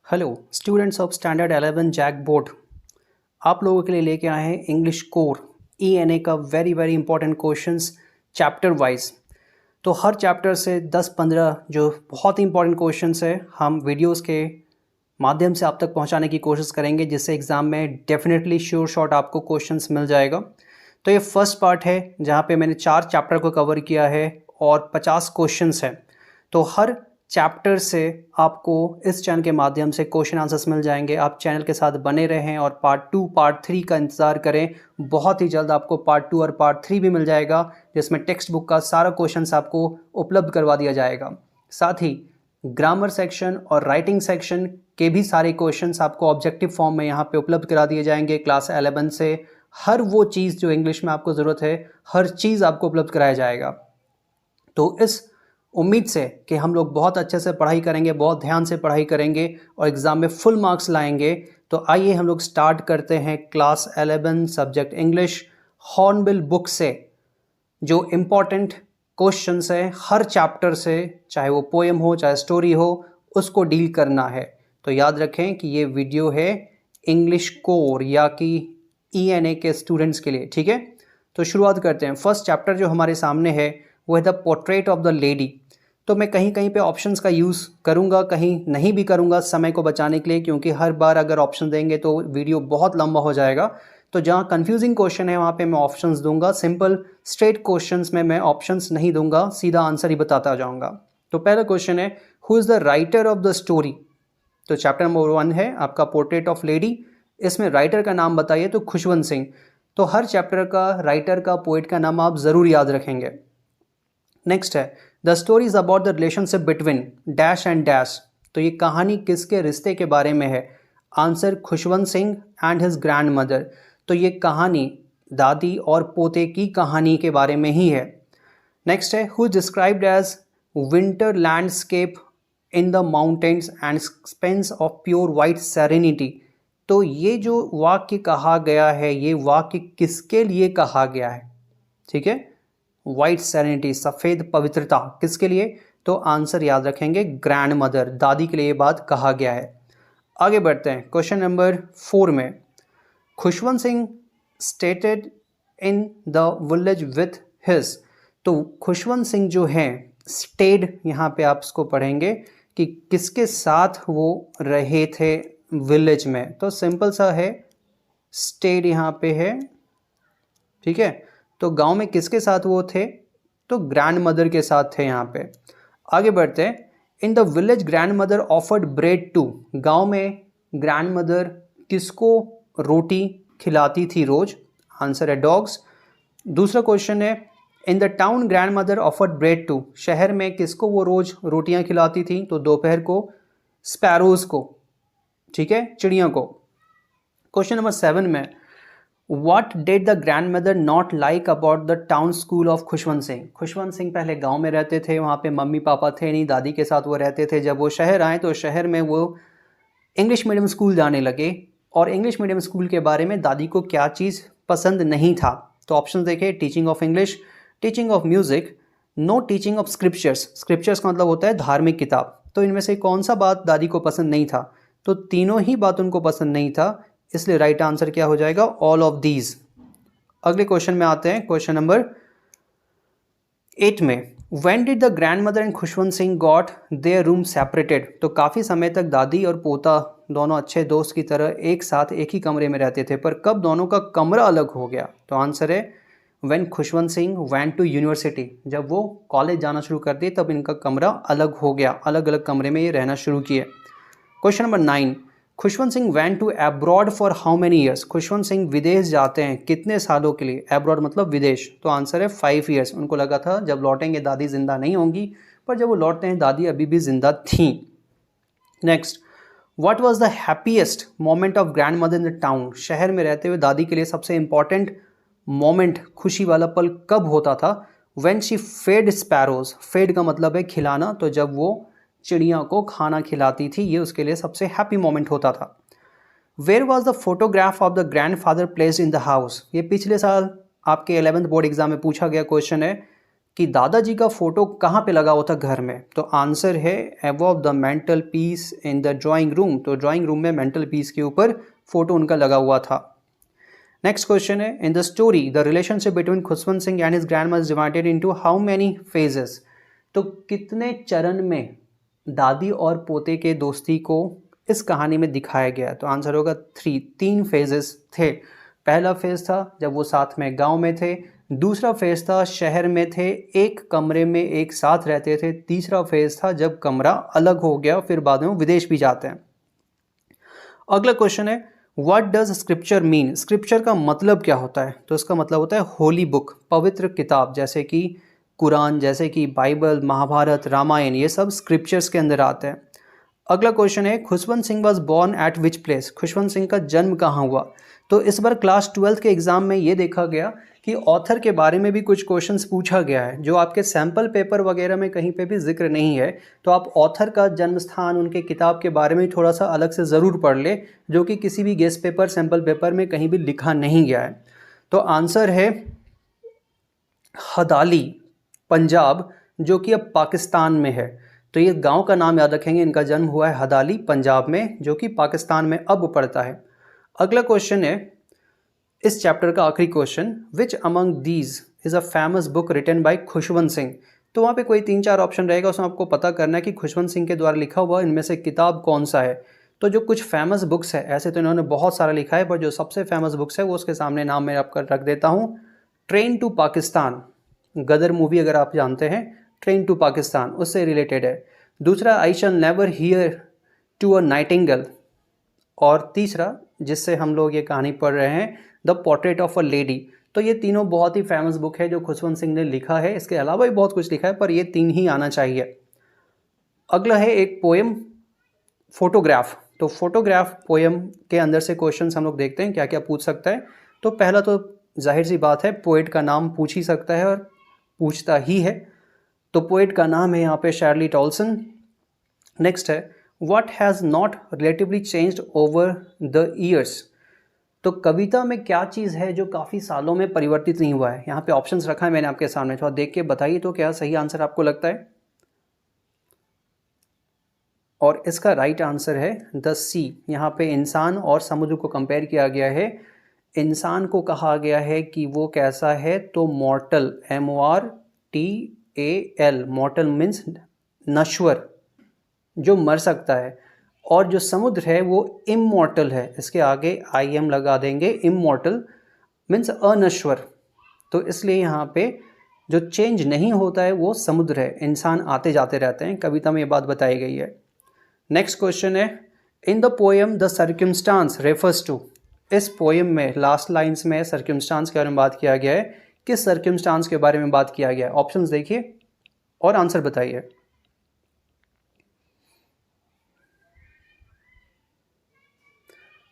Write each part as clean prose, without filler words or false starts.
Hello students of standard 11 JAC board. आप लोगों के लिए लेके आए हैं इंग्लिश कोर ENA का very important questions chapter wise. तो हर चैप्टर से 10-15 जो बहुत ही इंपॉर्टेंट क्वेश्चंस है हम वीडियोस के माध्यम से आप तक पहुंचाने की कोशिश करेंगे, जिससे एग्ज़ाम में डेफिनेटली श्योर शॉट आपको क्वेश्चंस मिल जाएगा। तो ये फर्स्ट पार्ट है जहाँ पे मैंने 4 चैप्टर को कवर किया है और 50 क्वेश्चंस हैं। तो हर चैप्टर से आपको इस चैनल के माध्यम से क्वेश्चन आंसर्स मिल जाएंगे। आप चैनल के साथ बने रहें और पार्ट 2 पार्ट 3 का इंतज़ार करें। बहुत ही जल्द आपको पार्ट 2 और पार्ट 3 भी मिल जाएगा, जिसमें टेक्स्ट बुक का सारा क्वेश्चंस आपको उपलब्ध करवा दिया जाएगा। साथ ही ग्रामर सेक्शन और राइटिंग सेक्शन के भी सारे क्वेश्चंस आपको ऑब्जेक्टिव फॉर्म में यहाँ पे उपलब्ध करा दिए जाएंगे। क्लास 11 से हर वो चीज़ जो इंग्लिश में आपको ज़रूरत है, हर चीज़ आपको उपलब्ध कराया जाएगा। तो इस उम्मीद से कि हम लोग बहुत अच्छे से पढ़ाई करेंगे, बहुत ध्यान से पढ़ाई करेंगे और एग्ज़ाम में फुल मार्क्स लाएंगे। तो आइए हम लोग स्टार्ट करते हैं class 11 subject English hornbill book से। जो इम्पॉर्टेंट क्वेश्चंस है हर चैप्टर से, चाहे वो पोएम हो चाहे स्टोरी हो, उसको डील करना है। तो याद रखें कि ये वीडियो है इंग्लिश कोर या कि ENA के स्टूडेंट्स के लिए, ठीक है। तो शुरुआत करते हैं। फर्स्ट चैप्टर जो हमारे सामने है वो है the portrait of the lady. तो मैं कहीं कहीं पे ऑप्शंस का यूज़ करूँगा, कहीं नहीं भी करूँगा समय को बचाने के लिए, क्योंकि हर बार अगर ऑप्शन देंगे तो वीडियो बहुत लंबा हो जाएगा। तो जहाँ कंफ्यूजिंग क्वेश्चन है वहाँ पे मैं ऑप्शंस दूंगा। सिंपल स्ट्रेट क्वेश्चंस में मैं ऑप्शंस नहीं दूंगा, सीधा आंसर ही बताता जाऊँगा। तो पहला क्वेश्चन है, who is the writer of the story. तो चैप्टर नंबर 1 है आपका पोर्ट्रेट ऑफ लेडी। इसमें राइटर का नाम बताइए, तो खुशवंत सिंह। तो हर चैप्टर का राइटर का, पोएट का नाम आप ज़रूर याद रखेंगे। नेक्स्ट है, the story is about the relationship between dash and dash. तो ये कहानी किसके रिश्ते के बारे में है? Answer Khushwant Singh and his grand mother. तो ये कहानी दादी और पोते की कहानी के बारे में ही है। नेक्स्ट है, who described as winter landscape in the mountains and spans of pure white serenity. तो ये जो वाक्य कहा गया है, ये वाक्य किसके लिए कहा गया है? ठीक है, वाइट सेरेनिटी, सफ़ेद पवित्रता, किसके लिए? तो आंसर याद रखेंगे ग्रैंड मदर, दादी के लिए ये बात कहा गया है। आगे बढ़ते हैं क्वेश्चन नंबर 4 में। Khushwant Singh stated in the village with his. तो खुशवंत सिंह जो हैं, स्टेड यहाँ पे आप इसको पढ़ेंगे कि किसके साथ वो रहे थे विलेज में। तो सिंपल सा है, स्टेड यहाँ पे है, ठीक है। तो गांव में किसके साथ वो थे? तो ग्रैंड मदर के साथ थे यहाँ पे। आगे बढ़ते हैं, in the village grandmother offered bread to. गांव में ग्रैंड मदर किसको रोटी खिलाती थी रोज? आंसर है डॉग्स। दूसरा क्वेश्चन है, in the town grandmother offered bread to. शहर में किसको वो रोज रोटियां खिलाती थी? तो दोपहर को स्पैरोज को, ठीक है, चिड़िया को। क्वेश्चन नंबर 7 में, What did the grandmother not like about the town school of Khushwant Singh? Khushwant Singh पहले गांव में रहते थे, वहाँ पे मम्मी पापा थे नहीं, दादी के साथ वो रहते थे। जब वो शहर आए तो शहर में वो इंग्लिश मीडियम स्कूल जाने लगे, और इंग्लिश मीडियम स्कूल के बारे में दादी को क्या चीज़ पसंद नहीं था? तो ऑप्शन देखें, teaching of English, teaching of music, no teaching of scriptures. Scriptures का मतलब होता है धार्मिक किताब। तो इनमें से कौन सा बात दादी को पसंद नहीं था? तो तीनों ही बात उनको पसंद नहीं था, इसलिए राइट आंसर क्या हो जाएगा? All of these. अगले क्वेश्चन में आते हैं, क्वेश्चन नंबर 8 में, when did the grandmother and Khushwant Singh got their room separated. तो काफ़ी समय तक दादी और पोता दोनों अच्छे दोस्त की तरह एक साथ एक ही कमरे में रहते थे, पर कब दोनों का कमरा अलग हो गया? तो आंसर है when Khushwant Singh went to university. जब वो कॉलेज जाना शुरू कर दिए तब इनका कमरा अलग हो गया, अलग अलग कमरे में ये रहना शुरू किए। Question number 9, Khushwant Singh went to abroad for how many years. Khushwant Singh विदेश जाते हैं कितने सालों के लिए? अब्रॉड मतलब विदेश। तो आंसर है 5 ईयर्स। उनको लगा था जब लौटेंगे दादी जिंदा नहीं होंगी, पर जब वो लौटते हैं दादी अभी भी जिंदा थीं। Next, what was the happiest moment of grand mother in the town. शहर में रहते हुए दादी के लिए सबसे इंपॉर्टेंट मोमेंट, खुशी वाला पल कब होता था? When she fed sparrows. Fed का मतलब है खिलाना, तो जब वो चिड़िया को खाना खिलाती थी, ये उसके लिए सबसे हैप्पी मोमेंट होता था। Where was the photograph of the grandfather placed in the house. ये पिछले साल आपके 11th बोर्ड एग्जाम में पूछा गया क्वेश्चन है कि दादाजी का फोटो कहाँ पे लगा हुआ था घर में? तो आंसर है above the mental peace in the drawing room. तो ड्राइंग रूम में मेंटल पीस के ऊपर फोटो उनका लगा हुआ था। नेक्स्ट क्वेश्चन है, in the story the relationship between Khushwant Singh and his grandmother is divided into how many phases? तो कितने चरण में दादी और पोते के दोस्ती को इस कहानी में दिखाया गया? तो आंसर होगा 3 फेजेस थे। पहला फेज था जब वो साथ में गांव में थे, दूसरा फेज था शहर में थे, एक कमरे में एक साथ रहते थे, तीसरा फेज था जब कमरा अलग हो गया, फिर बाद में वो विदेश भी जाते हैं। अगला क्वेश्चन है, what does scripture mean? Scripture का मतलब क्या होता है? तो इसका मतलब होता है होली बुक, पवित्र किताब, जैसे कि कुरान, जैसे कि बाइबल, महाभारत, रामायण, ये सब स्क्रिप्चर्स के अंदर आते हैं। अगला क्वेश्चन है, Khushwant Singh was born at which place? Khushwant Singh का जन्म कहाँ हुआ? तो इस बार क्लास 12th के एग्जाम में ये देखा गया कि ऑथर के बारे में भी कुछ क्वेश्चंस पूछा गया है जो आपके सैम्पल पेपर वगैरह में कहीं पे भी जिक्र नहीं है। तो आप ऑथर का जन्म स्थान, उनके किताब के बारे में थोड़ा सा अलग से ज़रूर पढ़ ले, जो कि किसी भी गेस्ट पेपर, सैम्पल पेपर में कहीं भी लिखा नहीं गया है। तो आंसर है हदाली, पंजाब, जो कि अब पाकिस्तान में है। तो ये गांव का नाम याद रखेंगे, इनका जन्म हुआ है हदाली, पंजाब में, जो कि पाकिस्तान में अब पड़ता है। अगला क्वेश्चन है इस चैप्टर का आखिरी question, which among these is a famous book written by Khushwant Singh? तो वहाँ पे कोई 3-4 ऑप्शन रहेगा, उसमें आपको पता करना है कि खुशवंत सिंह के द्वारा लिखा हुआ इनमें से किताब कौन सा है। तो जो कुछ फेमस बुक्स है, ऐसे तो इन्होंने बहुत सारा लिखा है, पर जो सबसे फेमस बुक्स है वो उसके सामने नाम मैं आपका रख देता हूँ। Train to Pakistan, Gadar movie अगर आप जानते हैं, ट्रेन टू पाकिस्तान उससे रिलेटेड है। दूसरा, I shall never hear to a nightingale. और तीसरा, जिससे हम लोग ये कहानी पढ़ रहे हैं, the portrait of a lady. तो ये तीनों बहुत ही फेमस बुक है जो खुशवंत सिंह ने लिखा है। इसके अलावा भी बहुत कुछ लिखा है, पर ये 3 ही आना चाहिए। अगला है एक पोएम, फोटोग्राफ। तो फोटोग्राफ पोएम के अंदर से क्वेश्चंस हम लोग देखते हैं क्या क्या पूछ सकता है। तो पहला तो जाहिर सी बात है, पोएट का नाम पूछ ही सकता है और पूछता ही है। तो पोएट का नाम है यहाँ पे शार्ली टॉल्सन। नेक्स्ट है, what has not relatively changed over the years? तो कविता में क्या चीज़ है जो काफ़ी सालों में परिवर्तित नहीं हुआ है? यहाँ पे ऑप्शंस रखा है मैंने आपके सामने, थोड़ा देख के बताइए तो क्या सही आंसर आपको लगता है। और इसका राइट आंसर है द सी। यहाँ पे इंसान और समुद्र को कंपेयर किया गया है। इंसान को कहा गया है कि वो कैसा है, तो मॉर्टल, MORTAL, मॉर्टल मीन्स नश्वर, जो मर सकता है। और जो समुद्र है वो इममॉर्टल है, इसके आगे IM लगा देंगे, इममॉर्टल मीन्स अनश्वर। तो इसलिए यहाँ पे जो चेंज नहीं होता है वो समुद्र है, इंसान आते जाते रहते हैं। कविता में ये बात बताई गई है। नेक्स्ट क्वेश्चन है, in the poem the circumstances refers to? इस पोएम में लास्ट लाइन्स में सर्कमस्टांस के बारे में बात किया गया है। किस सर्कमस्टांस के बारे में बात किया गया है? ऑप्शंस देखिए और आंसर बताइए।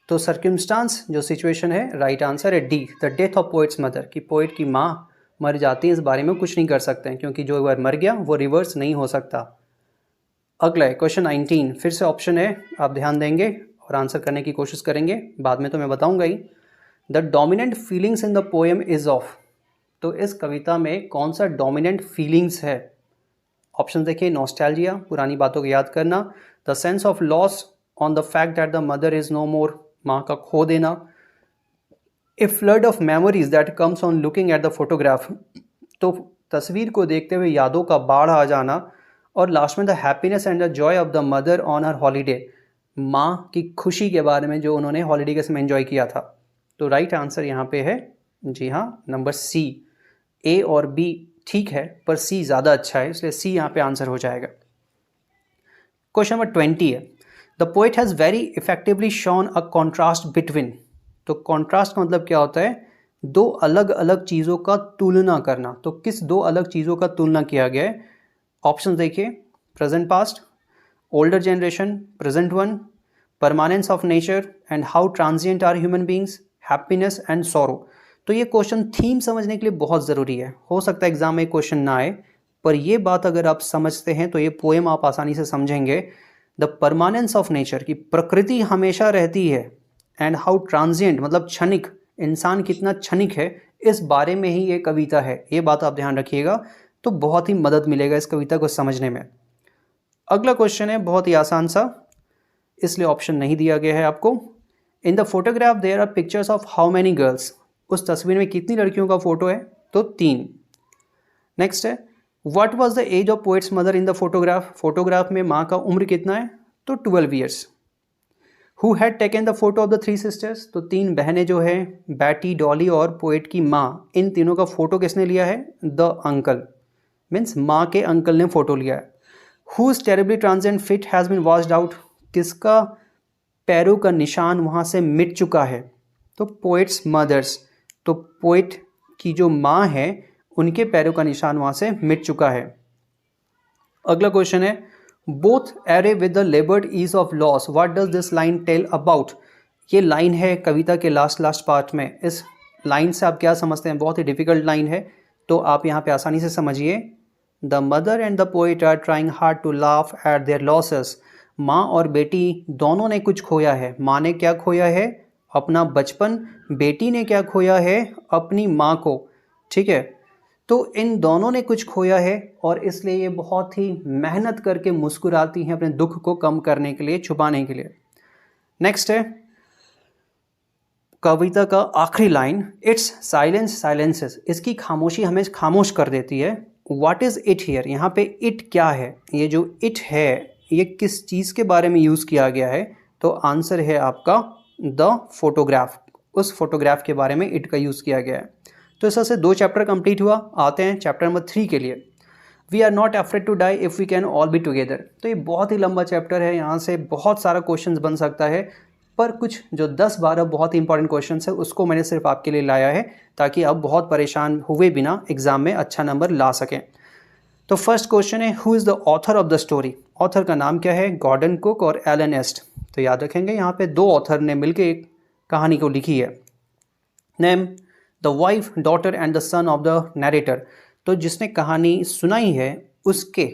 तो सर्कमस्टांस जो सिचुएशन है, राइट आंसर है D, the death of poets mother, कि पोइट की माँ मर जाती है, इस बारे में कुछ नहीं कर सकते हैं, क्योंकि जो एक बार मर गया वो रिवर्स नहीं हो सकता। अगला है क्वेश्चन 19, फिर से ऑप्शन है, आप ध्यान देंगे और आंसर करने की कोशिश करेंगे, बाद में तो मैं बताऊंगा ही। The dominant feelings in the poem is of? तो इस कविता में कौन सा डोमिनेंट फीलिंग्स है? ऑप्शन देखिए, नॉस्टैल्जिया, पुरानी बातों को याद करना, the sense of loss on the fact that the mother is no more, माँ का खो देना, a flood of memories that comes on looking at the photograph, तो तस्वीर को देखते हुए यादों का बाढ़ आ जाना, और लास्ट में the happiness and the Joy of the mother on her holiday, माँ की खुशी के बारे में जो उन्होंने हॉलीडे के समय एंजॉय किया था। तो राइट आंसर यहाँ पे है, जी हाँ, नंबर सी। ए और बी ठीक है, पर सी ज़्यादा अच्छा है, इसलिए सी यहाँ पे आंसर हो जाएगा। क्वेश्चन नंबर 20 है, the poet has very effectively shown a contrast between? तो कॉन्ट्रास्ट का मतलब क्या होता है? दो अलग अलग चीज़ों का तुलना करना। तो किस दो अलग चीज़ों का तुलना किया गया है? ऑप्शन देखिए, present past, older generation, present one, permanence of nature and how transient are human beings, happiness and sorrow. तो ये क्वेश्चन थीम समझने के लिए बहुत ज़रूरी है। हो सकता है एग्जाम में क्वेश्चन ना आए, पर ये बात अगर आप समझते हैं तो ये पोएम आप आसानी से समझेंगे। द परमानेंस ऑफ नेचर, की प्रकृति हमेशा रहती है, एंड हाउ ट्रांजिएंट मतलब क्षणिक, इंसान कितना क्षणिक है, इस बारे में ही ये कविता है। ये बात आप ध्यान रखिएगा। तो बहुत ही मदद मिलेगा इस कविता को समझने में। अगला क्वेश्चन है बहुत ही आसान सा, इसलिए ऑप्शन नहीं दिया गया है आपको। In the photograph there are pictures of how many girls, उस तस्वीर में कितनी लड़कियों का फोटो है, तो 3। नेक्स्ट है what was the age of poet's mother in the photograph, photograph में माँ का उम्र कितना है, तो 12 years. Who had taken the photo of the 3 sisters, तो 3 बहनें जो है बैटी, डॉली और पोएट की माँ, इन तीनों का फोटो किसने लिया है, द अंकल, मीन्स माँ के अंकल ने फोटो लिया है। Whose terribly transient feet has been washed out, किसका पैरों का निशान वहाँ से मिट चुका है, तो पोएट्स मदर्स, तो पोएट की जो माँ है उनके पैरों का निशान वहाँ से मिट चुका है। अगला क्वेश्चन है both are with the laboured ease of loss, what does this line tell about, ये लाइन है कविता के लास्ट पार्ट में। इस लाइन से आप क्या समझते हैं, बहुत ही डिफिकल्ट लाइन है, तो आप यहाँ पे आसानी से समझिए। The mother and the poet are trying hard to laugh at their losses, माँ और बेटी दोनों ने कुछ खोया है। माँ ने क्या खोया है, अपना बचपन, बेटी ने क्या खोया है, अपनी माँ को, ठीक है। तो इन दोनों ने कुछ खोया है और इसलिए ये बहुत ही मेहनत करके मुस्कुराती हैं अपने दुख को कम करने के लिए, छुपाने के लिए। नेक्स्ट है कविता का आखिरी लाइन, इट्स साइलेंस साइलेंसेस, इसकी खामोशी हमें खामोश कर देती है। व्हाट इज इट हियर, यहाँ पे इट क्या है, ये जो इट है ये किस चीज़ के बारे में यूज़ किया गया है, तो आंसर है आपका द फोटोग्राफ, उस फोटोग्राफ के बारे में इट का यूज़ किया गया है। तो इस तरह से 2 चैप्टर कंप्लीट हुआ। आते हैं चैप्टर नंबर 3 के लिए। We are not afraid to die if we can all be together, तो ये बहुत ही लंबा चैप्टर है, यहाँ से बहुत सारा क्वेश्चन बन सकता है, पर कुछ जो 10-12 बहुत ही इंपॉर्टेंट क्वेश्चन है उसको मैंने सिर्फ आपके लिए लाया है ताकि आप बहुत परेशान हुए बिना एग्जाम में अच्छा नंबर ला सकें। तो फर्स्ट क्वेश्चन है who is the author of the story, author का नाम क्या है, गॉर्डन कुक और एलन एस्ट। तो याद रखेंगे यहाँ पे 2 ऑथर ने मिलकर एक कहानी को लिखी है। Name the wife, daughter and the son of the narrator, तो जिसने कहानी सुनाई है उसके,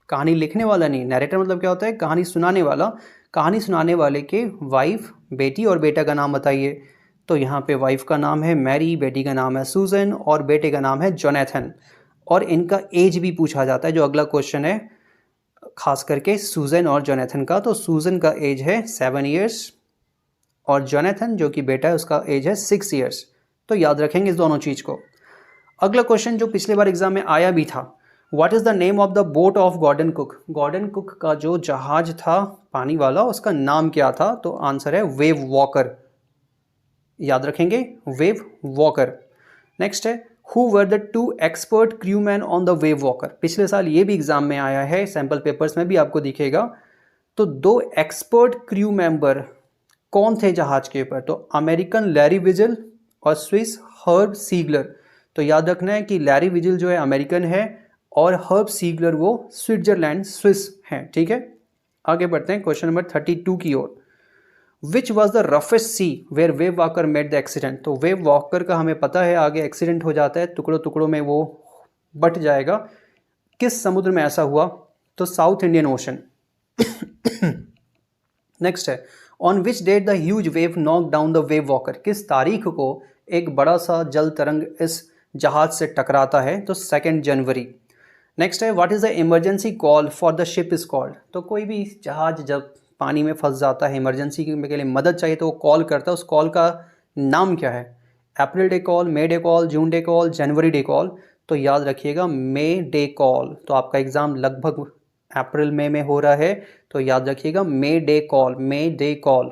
कहानी लिखने वाला नहीं, नरेटर मतलब क्या होता है, कहानी सुनाने वाला, कहानी सुनाने वाले के वाइफ, बेटी और बेटा का नाम बताइए। तो यहाँ पे वाइफ का नाम है मैरी, बेटी का नाम है सूजन और बेटे का नाम है जोनाथन, और इनका एज भी पूछा जाता है, जो अगला क्वेश्चन है खास करके सूजन और जोनाथन का। तो सूजन का एज है 7 ईयर्स और जोनाथन जो कि बेटा है उसका एज है 6 ईयर्स। तो याद रखेंगे इस दोनों चीज़ को। अगला क्वेश्चन जो पिछले बार एग्जाम में आया भी था, what is the name of the boat of Gordon Cook, Gordon Cook का जो जहाज था पानी वाला उसका नाम क्या था, तो आंसर है वेव वॉकर, याद रखेंगे वेव वॉकर। नेक्स्ट है who were the 2 expert crew man on the Wave walker, पिछले साल ये भी एग्जाम में आया है, सैम्पल पेपर्स में भी आपको दिखेगा। तो 2 एक्सपर्ट क्रू मेंबर कौन थे जहाज के ऊपर, तो अमेरिकन लैरी विजल और स्विस हर्ब सीगलर। तो याद रखना है कि लैरी विजल जो है अमेरिकन है और हर्ब सीगलर वो स्विट्जरलैंड स्विस हैं, ठीक है। आगे बढ़ते हैं क्वेश्चन नंबर 32 की ओर। Which was the roughest sea where Wave Walker made the accident, तो वेव वॉकर का हमें पता है आगे एक्सीडेंट हो जाता है, टुकड़ों टुकड़ों में वो बट जाएगा। किस समुद्र में ऐसा हुआ, तो साउथ इंडियन ओशन। नेक्स्ट है on which date the huge wave knock down the Wave Walker, किस तारीख को एक बड़ा सा जल तरंग इस जहाज से टकराता है, तो 2 जनवरी। नेक्स्ट है what is the emergency call for the ship is called, तो कोई भी जहाज जब पानी में फंस जाता है, इमरजेंसी के लिए मदद चाहिए तो वो कॉल करता है, उस कॉल का नाम क्या है, अप्रैल day call, mayday call, जून डे कॉल, जनवरी डे कॉल। तो याद रखिएगा मे डे कॉल, तो आपका एग्ज़ाम लगभग अप्रैल में हो रहा है, तो याद रखिएगा mayday call, mayday call.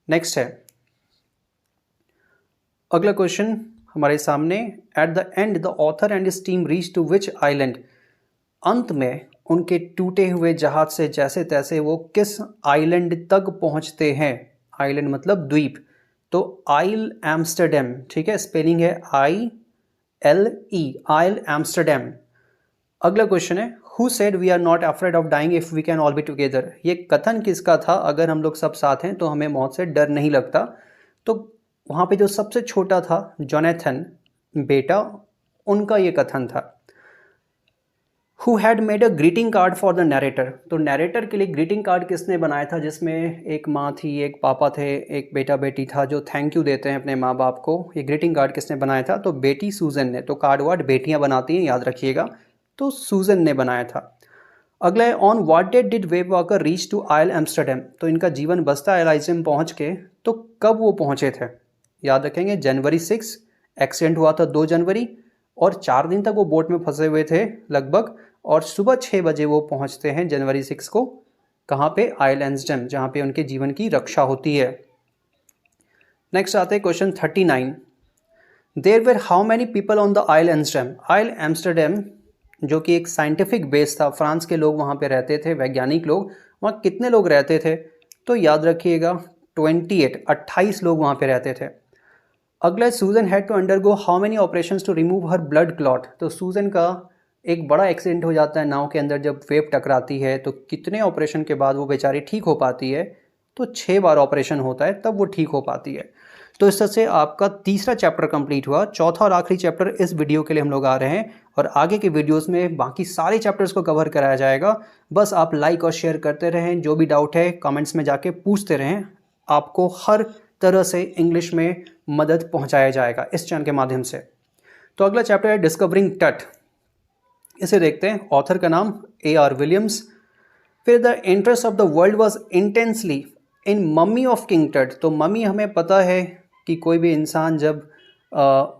Next है अगला क्वेश्चन हमारे सामने, at the end the author and his team reach to which island, अंत में उनके टूटे हुए जहाज से जैसे तैसे वो किस आइलैंड तक पहुंचते हैं, आइलैंड मतलब द्वीप, तो आइल एम्स्टरडैम, ठीक है, स्पेलिंग है ILE, आइल एम्स्टरडैम। अगला क्वेश्चन है who said we are not afraid of dying if we can all be together, ये कथन किसका था, अगर हम लोग सब साथ हैं तो हमें मौत से डर नहीं लगता। तो वहाँ पे जो सबसे छोटा था जोनाथन बेटा, उनका ये कथन था। Who had made a greeting card for the narrator. तो नरेटर के लिए ग्रीटिंग कार्ड किसने बनाया था, जिसमें एक माँ थी, एक पापा थे, एक बेटा बेटी था, जो थैंक यू देते हैं अपने माँ बाप को। ये ग्रीटिंग कार्ड किसने बनाया था? तो बेटी सूजन ने। तो कार्ड वार्ड बेटियाँ बनाती हैं, याद रखिएगा। तो सूजन ने बनाया था। अगला है, on what date did Wave Walker reach to Ile Amsterdam. तो इनका जीवन बसता आइलैंड पहुँच के तो कब वो पहुँचे थे? याद रखेंगे जनवरी 6, एक्सीडेंट हुआ था 2 जनवरी, और 4 दिन तक वो बोट में फंसे हुए थे लगभग, और सुबह 6 बजे वो पहुंचते हैं जनवरी 6 को। कहाँ पे? आइल एम्स्टरडम, जहाँ पे उनके जीवन की रक्षा होती है। नेक्स्ट आते हैं question 39। There were how many people on the Ile Amsterdam. Ile Amsterdam जो कि एक साइंटिफिक बेस था, फ्रांस के लोग वहाँ पे रहते थे, वैज्ञानिक लोग। वहाँ कितने लोग रहते थे? तो याद रखिएगा 28 लोग वहाँ पे रहते थे। अगला, Susan had to undergo how many operations to remove her blood clot. तो सूजन का एक बड़ा एक्सीडेंट हो जाता है नाव के अंदर, जब वेव टकराती है, तो कितने ऑपरेशन के बाद वो बेचारी ठीक हो पाती है? तो 6 बार ऑपरेशन होता है तब वो ठीक हो पाती है। तो इस तरह से आपका तीसरा चैप्टर कंप्लीट हुआ। चौथा और आखिरी चैप्टर इस वीडियो के लिए हम लोग आ रहे हैं, और आगे के वीडियोस में बाकी सारे चैप्टर्स को कवर कराया जाएगा। बस आप लाइक और शेयर करते रहें, जो भी डाउट है कमेंट्स में जाके पूछते रहें। आपको हर तरह से इंग्लिश में मदद पहुंचाया जाएगा इस चैनल के माध्यम से। तो अगला चैप्टर है डिस्कवरिंग टट। इसे देखते हैं। ऑथर का नाम A.R. विलियम्स। फिर the interest of the world was intensely in mummy of King टट। तो मम्मी हमें पता है कि कोई भी इंसान जब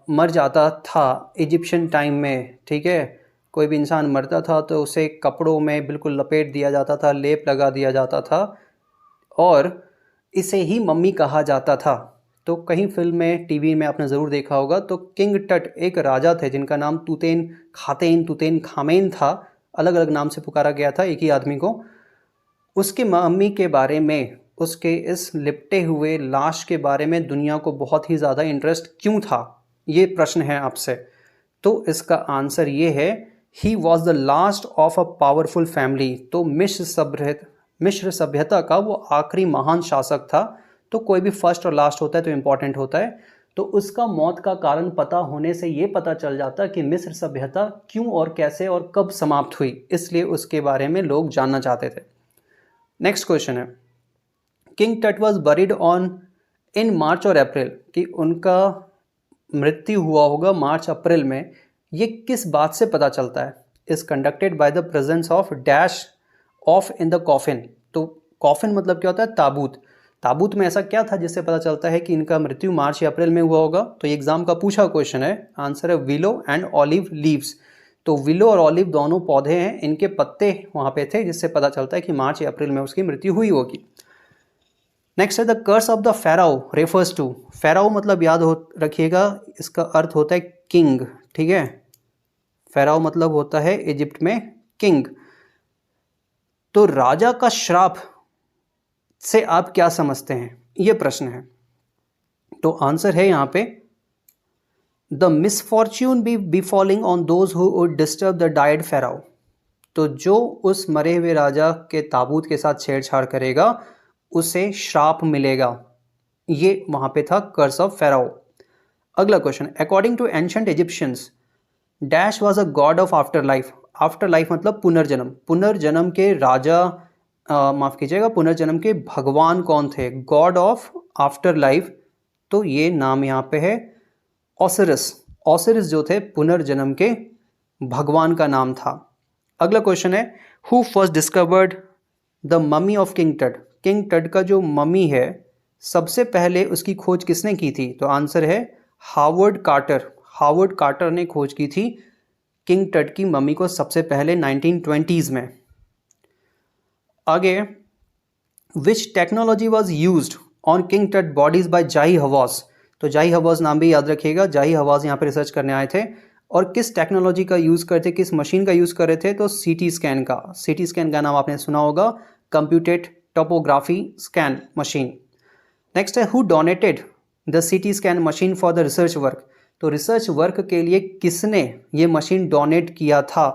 मर जाता था इजिप्शियन टाइम में, ठीक है, कोई भी इंसान मरता था तो उसे कपड़ों में बिल्कुल लपेट दिया जाता था, लेप लगा दिया जाता था, और इसे ही मम्मी कहा जाता था। तो कहीं फिल्म में, टीवी में आपने ज़रूर देखा होगा। तो किंग टट एक राजा थे जिनका नाम तुतेन खामेन था। अलग अलग नाम से पुकारा गया था एक ही आदमी को। उसके मम्मी के बारे में, उसके इस लिपटे हुए लाश के बारे में दुनिया को बहुत ही ज़्यादा इंटरेस्ट क्यों था? ये प्रश्न है आपसे। तो इसका आंसर ये है, he was the last of a powerful family. तो मिस्र सभ्यता का वो आखिरी महान शासक था। तो कोई भी फर्स्ट और लास्ट होता है तो इम्पॉर्टेंट होता है। तो उसका मौत का कारण पता होने से ये पता चल जाता कि मिस्र सभ्यता क्यों और कैसे और कब समाप्त हुई, इसलिए उसके बारे में लोग जानना चाहते थे। नेक्स्ट क्वेश्चन है, किंग टट वॉज बरीड ऑन इन मार्च और अप्रैल। कि उनका मृत्यु हुआ होगा मार्च अप्रैल में। ये किस बात से पता चलता है? Is conducted by the presence of dash of in the coffin. तो कॉफिन मतलब क्या होता है? ताबूत। ताबूत में ऐसा क्या था जिससे पता चलता है कि इनका मृत्यु मार्च या अप्रैल में हुआ होगा? तो ये एग्जाम का पूछा क्वेश्चन है। आंसर है विलो एंड ऑलिव लीव्स। तो विलो और ऑलिव दोनों पौधे हैं, इनके पत्ते वहाँ पे थे, जिससे पता चलता है कि मार्च या अप्रैल में उसकी मृत्यु हुई होगी। नेक्स्ट है, the curse of the pharaoh refers to. Pharaoh मतलब याद रखिएगा, इसका अर्थ होता है किंग, ठीक है। फेराओ मतलब होता है इजिप्ट में किंग। तो राजा का श्राप से आप क्या समझते हैं? ये प्रश्न है। तो आंसर है यहाँ पे, the misfortune be befalling on those who would disturb the died Pharaoh. तो जो उस मरे हुए राजा के ताबूत के साथ छेड़छाड़ करेगा उसे श्राप मिलेगा। ये वहाँ पे था कर्स ऑफ फेराओ। अगला question, according to ancient Egyptians dash was a god of afterlife. Afterlife मतलब पुनर्जन्म। पुनर्जन्म के राजा, माफ़ कीजिएगा, पुनर्जन्म के भगवान कौन थे? God of after life. तो ये नाम यहाँ पे है ओसिरिस। ओसिरिस जो थे पुनर्जन्म के भगवान का नाम था। अगला क्वेश्चन है, who first discovered the mummy of King टट। किंग टट का जो ममी है, सबसे पहले उसकी खोज किसने की थी? तो आंसर है हावर्ड कार्टर। हावर्ड कार्टर ने खोज की थी किंग टट की मम्मी को सबसे पहले 1920s में। आगे, विच technology was used on king टट बॉडीज बाय जाही हवास। तो जाही हवास नाम भी याद रखिएगा, जाही हवास यहाँ पर रिसर्च करने आए थे। और किस टेक्नोलॉजी का यूज़ करते, किस मशीन का यूज़ कर रहे थे? तो सीटी स्कैन का। सीटी स्कैन का नाम आपने सुना होगा, computed tomography scan machine. Next है, who donated the CT scan machine for the research work. तो रिसर्च वर्क के लिए किसने ये मशीन डोनेट किया था?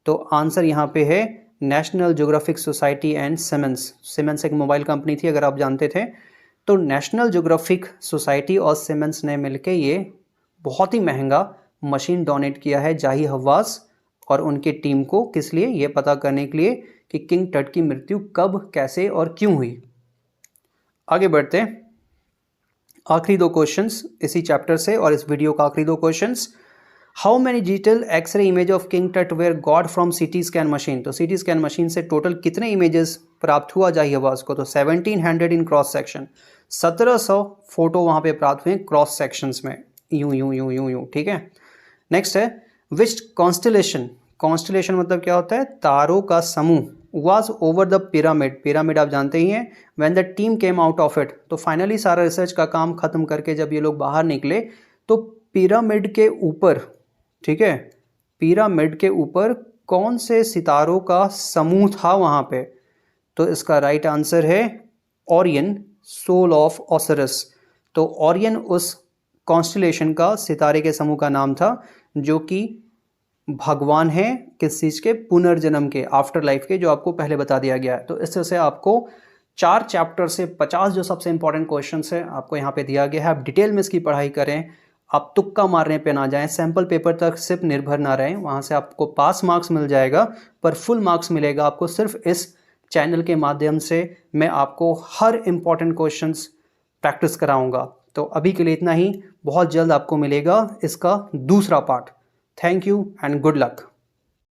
तो आंसर यहाँ पे है national geographic society and Siemens. Siemens एक मोबाइल कंपनी थी, अगर आप जानते थे। तो नेशनल ज्योग्राफिक सोसाइटी और सिमेंस ने मिलकर ये बहुत ही महंगा मशीन डोनेट किया है जाही हवास और उनकी टीम को, किस लिए, ये पता करने के लिए कि किंग टट की मृत्यु कब, कैसे और क्यों हुई। आगे बढ़ते हैं, आखिरी 2 क्वेश्चंस इसी चैप्टर से और इस वीडियो का आखिरी 2 questions. How many digital x-ray image of King Tut were got from CT scan machine. तो सीटी स्कैन मशीन से टोटल कितने इमेजेस प्राप्त हुआ जाहियाबाज को, तो 1700 इन क्रॉस सेक्शन, 1700 फोटो वहाँ पे प्राप्त हुए क्रॉस सेक्शंस में, यूं यूं यूं यूं यूं, ठीक है। नेक्स्ट है विच कॉन्स्टलेशन, कॉन्स्टलेशन मतलब क्या होता है, तारों का समूह, was over the pyramid, pyramid आप जानते ही हैं, when the team came out of it. तो फाइनली सारा रिसर्च का काम खत्म करके जब ये लोग बाहर निकले तो पिरामिड के ऊपर, ठीक है, पिरामिड के ऊपर कौन से सितारों का समूह था वहाँ पे, तो इसका राइट आंसर है ओरियन, सोल ऑफ ओसिरिस। तो ओरियन उस कॉन्स्टलेशन का, सितारे के समूह का नाम था, जो कि भगवान है किस चीज़ के, पुनर्जन्म के, आफ्टर लाइफ के, जो आपको पहले बता दिया गया है। तो इस तरह से आपको 4 चैप्टर से 50 जो सबसे इंपॉर्टेंट क्वेश्चन है आपको यहाँ पे दिया गया है। आप डिटेल में इसकी पढ़ाई करें, आप तुक्का मारने पे ना जाएं, सैंपल पेपर तक सिर्फ निर्भर ना रहें, वहाँ से आपको पास मार्क्स मिल जाएगा, पर फुल मार्क्स मिलेगा आपको सिर्फ इस चैनल के माध्यम से। मैं आपको हर इंपॉर्टेंट क्वेश्चंस प्रैक्टिस कराऊंगा। तो अभी के लिए इतना ही, बहुत जल्द आपको मिलेगा इसका दूसरा part. Thank you and good luck.